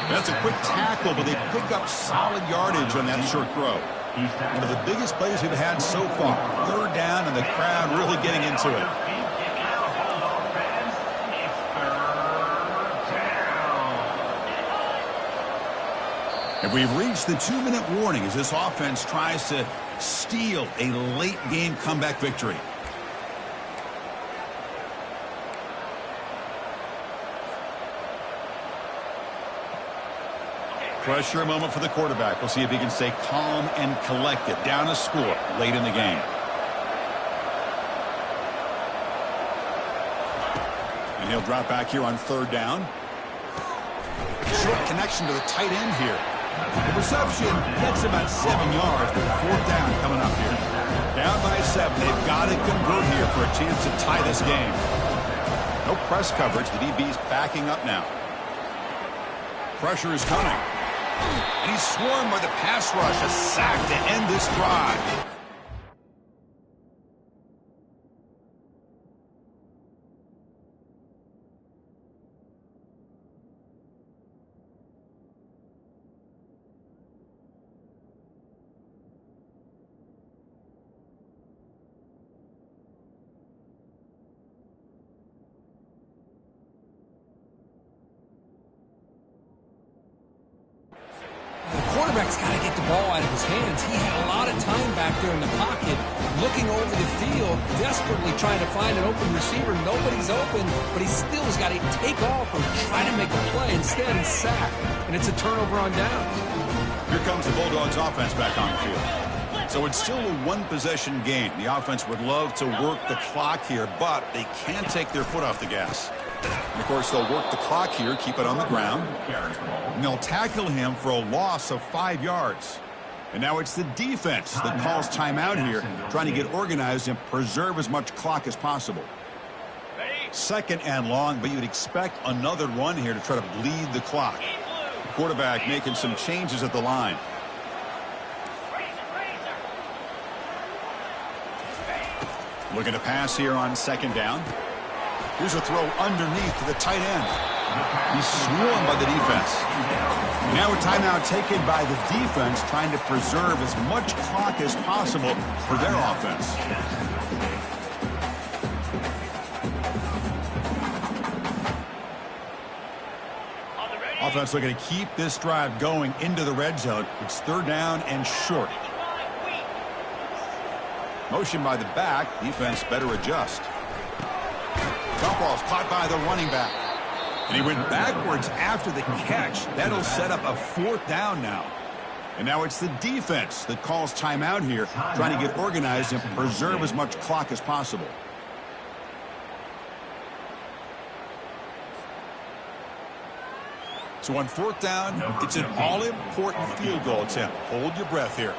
[SPEAKER 1] That's a quick tackle, but they pick up solid yardage on that short throw. One of the biggest plays we've had so far. Third down, and the crowd really getting into it. And we've reached the 2-minute warning as this offense tries to steal a late game comeback victory. Pressure moment for the quarterback. We'll see if he can stay calm and collected. Down a score late in the game. And he'll drop back here on third down. Short connection to the tight end here. The reception gets about 7 yards, but fourth down coming up here. Down by 7. They've got to convert here for a chance to tie this game. No press coverage. The DB's backing up now. Pressure is coming. And he's swarmed by the pass rush. A sack to end this drive.
[SPEAKER 2] Quarterback's got to get the ball out of his hands. He had a lot of time back there in the pocket, looking over the field, desperately trying to find an open receiver. Nobody's open, but he still has got to take off or try to make a play. Instead, he's sacked, and it's a turnover on downs.
[SPEAKER 1] Here comes the Bulldogs offense back on the field. So it's still a one-possession game. The offense would love to work the clock here, but they can't take their foot off the gas. And of course, they'll work the clock here, keep it on the ground. And they'll tackle him for a loss of 5 yards. And now it's the defense that calls timeout here, trying to get organized and preserve as much clock as possible. Second and long, but you'd expect another run here to try to bleed the clock. The quarterback making some changes at the line. Looking to pass here on second down. Here's a throw underneath to the tight end. He's swarmed by the defense. Now a timeout taken by the defense, trying to preserve as much clock as possible for their offense. Offense looking to keep this drive going into the red zone. It's third down and short. Motion by the back. Defense better adjust. Jump ball's caught by the running back. And he went backwards after the catch. That'll set up a fourth down now. And now it's the defense that calls timeout here, trying to get organized and preserve as much clock as possible. So on fourth down, it's an all-important field goal attempt. Hold your breath here.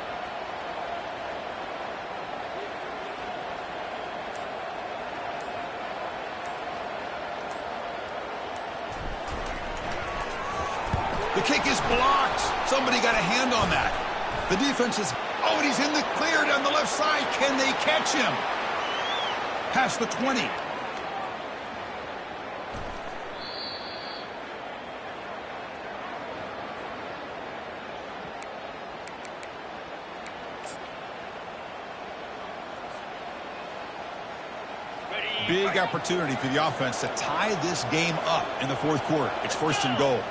[SPEAKER 1] The kick is blocked. Somebody got a hand on that. The defense is, oh, and he's in the clear down the left side. Can they catch him? Past the 20. Big opportunity for the offense to tie this game up in the fourth quarter. It's first and goal.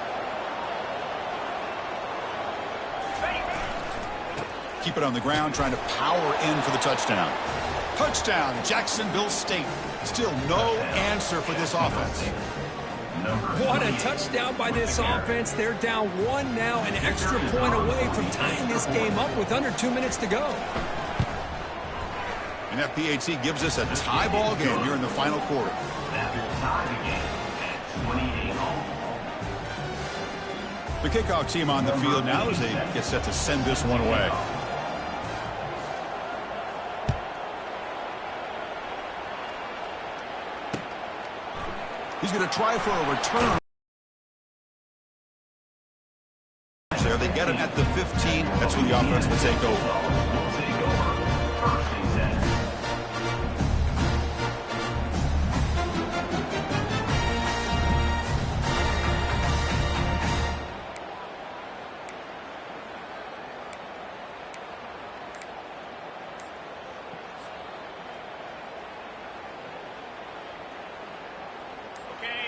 [SPEAKER 1] Keep it on the ground, trying to power in for the touchdown. Touchdown, Jacksonville State. Still no answer for this offense.
[SPEAKER 2] What a touchdown by this offense. They're down 1 now, an extra point away from tying this game up with under 2 minutes to go.
[SPEAKER 1] And that PAT gives us a tie ball game here in the final quarter.
[SPEAKER 3] That will tie the game at 28 all.
[SPEAKER 1] The kickoff team on the field now as they get set to send this one away. He's going to try for a return. There, they get him at the 15. That's when the offense will take over.
[SPEAKER 3] First and 10.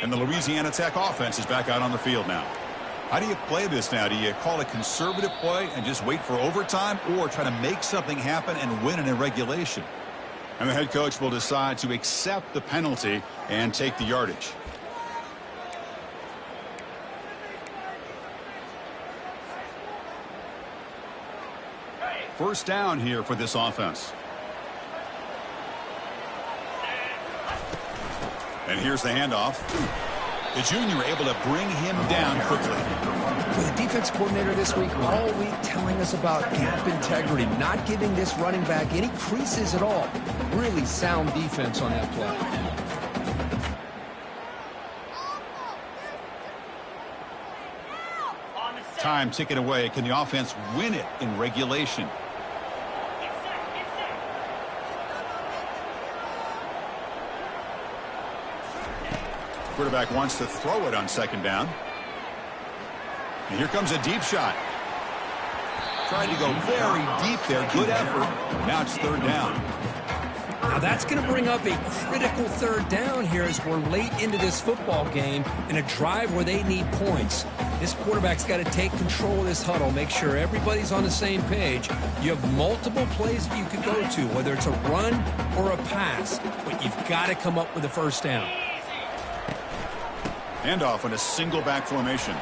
[SPEAKER 1] And the Louisiana Tech offense is back out on the field now. How do you play this now? Do you call a conservative play and just wait for overtime, or try to make something happen and win in regulation? And the head coach will decide to accept the penalty and take the yardage. First down here for this offense. And here's the handoff. The junior able to bring him down quickly.
[SPEAKER 2] The defense coordinator this week, all week telling us about gap integrity, not giving this running back any creases at all. Really sound defense on that play.
[SPEAKER 1] Time ticking away. Can the offense win it in regulation? Quarterback wants to throw it on second down. And here comes a deep shot. Trying to go very deep there. Good effort. Now it's third down.
[SPEAKER 2] Now that's going to bring up a critical third down here as we're late into this football game in a drive where they need points. This quarterback's got to take control of this huddle, make sure everybody's on the same page. You have multiple plays that you could go to, whether it's a run or a pass, but you've got to come up with a first down.
[SPEAKER 1] Handoff in a single back formation.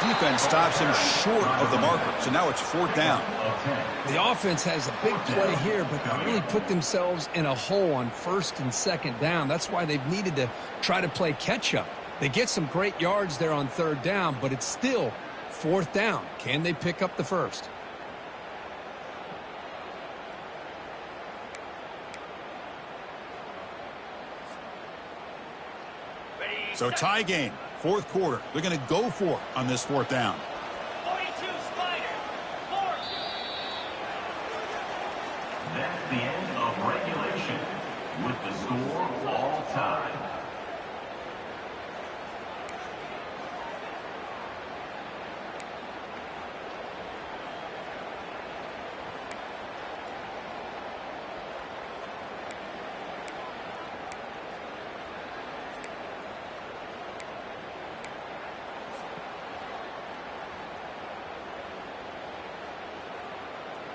[SPEAKER 1] Defense stops him short of the marker, so now it's fourth down.
[SPEAKER 2] The offense has a big play here, but they really put themselves in a hole on first and second down. That's why they've needed to try to play catch-up. They get some great yards there on third down, but it's still fourth down. Can they pick up the first?
[SPEAKER 1] So tie game, fourth quarter. They're going to go for it on this fourth down.
[SPEAKER 4] 42 Spider. 4.
[SPEAKER 3] That's the end of regulation with the score all tied.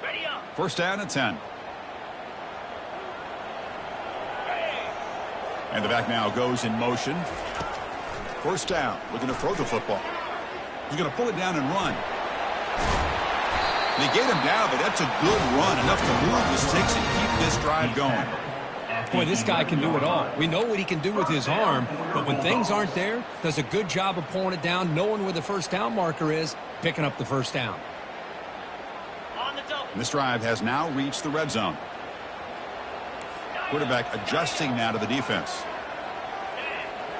[SPEAKER 4] Ready up.
[SPEAKER 1] First down and 10. And the back now goes in motion. First down. Looking to throw the football. He's going to pull it down and run. They get him down, but that's a good run. Enough to move the sticks and keep this drive going.
[SPEAKER 2] Boy, this guy can do it all. We know what he can do with his arm, but when things aren't there, does a good job of pulling it down, knowing where the first down marker is, picking up the first down.
[SPEAKER 4] On the double.
[SPEAKER 1] This drive has now reached the red zone. Quarterback adjusting now to the defense.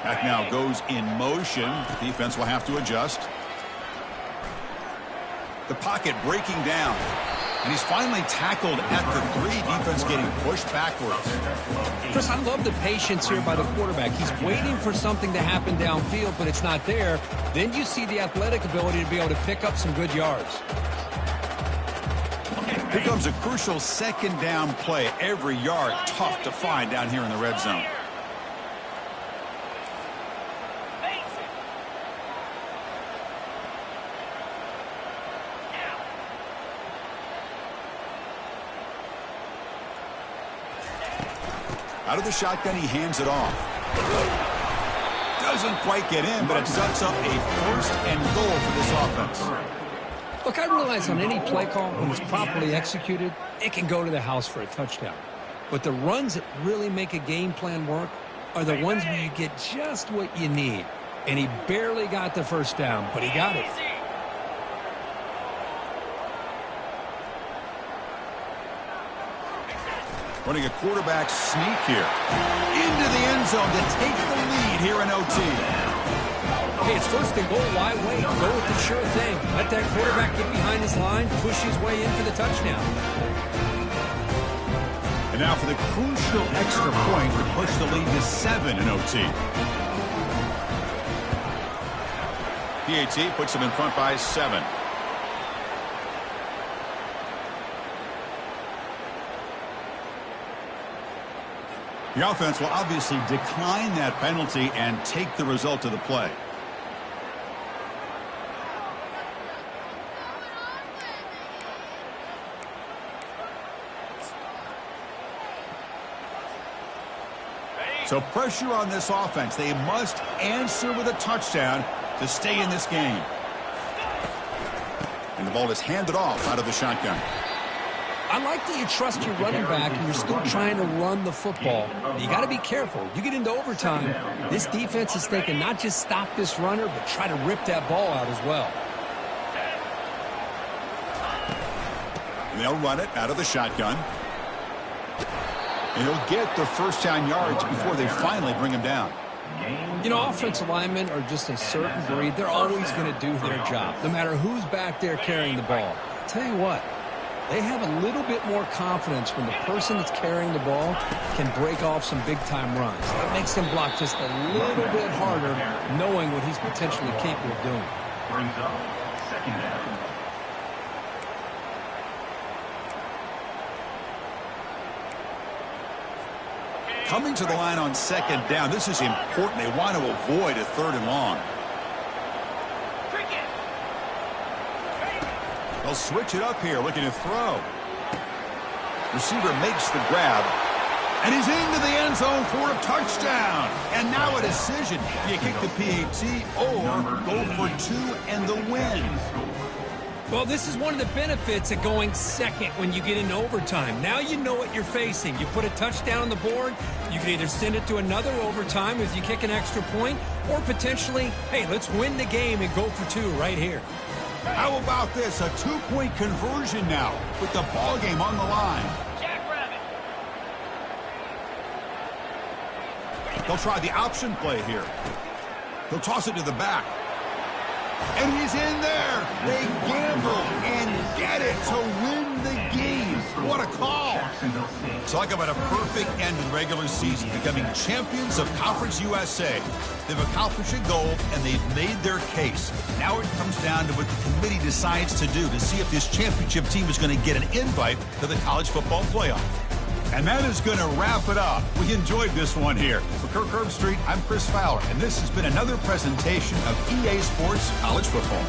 [SPEAKER 1] Back now goes in motion. The defense will have to adjust. The pocket breaking down. And he's finally tackled at the 3. Defense getting pushed backwards.
[SPEAKER 2] Chris, I love the patience here by the quarterback. He's waiting for something to happen downfield, but it's not there. Then you see the athletic ability to be able to pick up some good yards.
[SPEAKER 1] Here comes a crucial second down play. Every yard tough to find down here in the red zone. Out of the shotgun, he hands it off. Doesn't quite get in, but it sets up a first and goal for this offense.
[SPEAKER 2] Look, I realize on any play call, when it's properly executed, it can go to the house for a touchdown. But the runs that really make a game plan work are the ones where you get just what you need. And he barely got the first down, but he got it.
[SPEAKER 1] Running a quarterback sneak here. Into the end zone to take the lead here in OT.
[SPEAKER 2] Hey, it's first and goal. Why wait? Go with the sure thing. Let that quarterback get behind his line, push his way in for the touchdown.
[SPEAKER 1] And now for the crucial extra point to push the lead to 7 in OT. PAT puts him in front by 7. The offense will obviously decline that penalty and take the result of the play. So pressure on this offense. They must answer with a touchdown to stay in this game. And the ball is handed off out of the shotgun.
[SPEAKER 2] I like that you trust your running back and you're still trying to run the football. You got to be careful. You get into overtime, this defense is thinking not just stop this runner, but try to rip that ball out as well.
[SPEAKER 1] And they'll run it out of the shotgun. And he'll get the first down yards before they finally bring him down.
[SPEAKER 2] You know, offensive linemen are just a certain breed. They're always going to do their job, no matter who's back there carrying the ball. I'll tell you what, they have a little bit more confidence when the person that's carrying the ball can break off some big-time runs. That makes them block just a little bit harder, knowing what he's potentially capable of doing.
[SPEAKER 3] Brings up second down.
[SPEAKER 1] Coming to the line on second down, this is important. They want to avoid a 3rd and long. They'll switch it up here, looking to throw. Receiver makes the grab, and he's into the end zone for a touchdown. And now a decision. You kick the PAT or go for 2 and the win.
[SPEAKER 2] Well, this is one of the benefits of going second when you get into overtime. Now you know what you're facing. You put a touchdown on the board, you can either send it to another overtime if you kick an extra point, or potentially, hey, let's win the game and go for 2 right here.
[SPEAKER 1] How about this? A 2-point conversion now with the ball game on the line.
[SPEAKER 4] Jackrabbit.
[SPEAKER 1] They'll try the option play here. They'll toss it to the back. And he's in there. They gamble and get it to win the game. What a call. Talk about a perfect end to the regular season, becoming champions of Conference USA. They've accomplished a goal, and they've made their case. Now it comes down to what the committee decides to do to see if this championship team is going to get an invite to the college football playoff. And that is going to wrap it up. We enjoyed this one here. For Kirk Herbstreit, I'm Chris Fowler, and this has been another presentation of EA Sports College Football.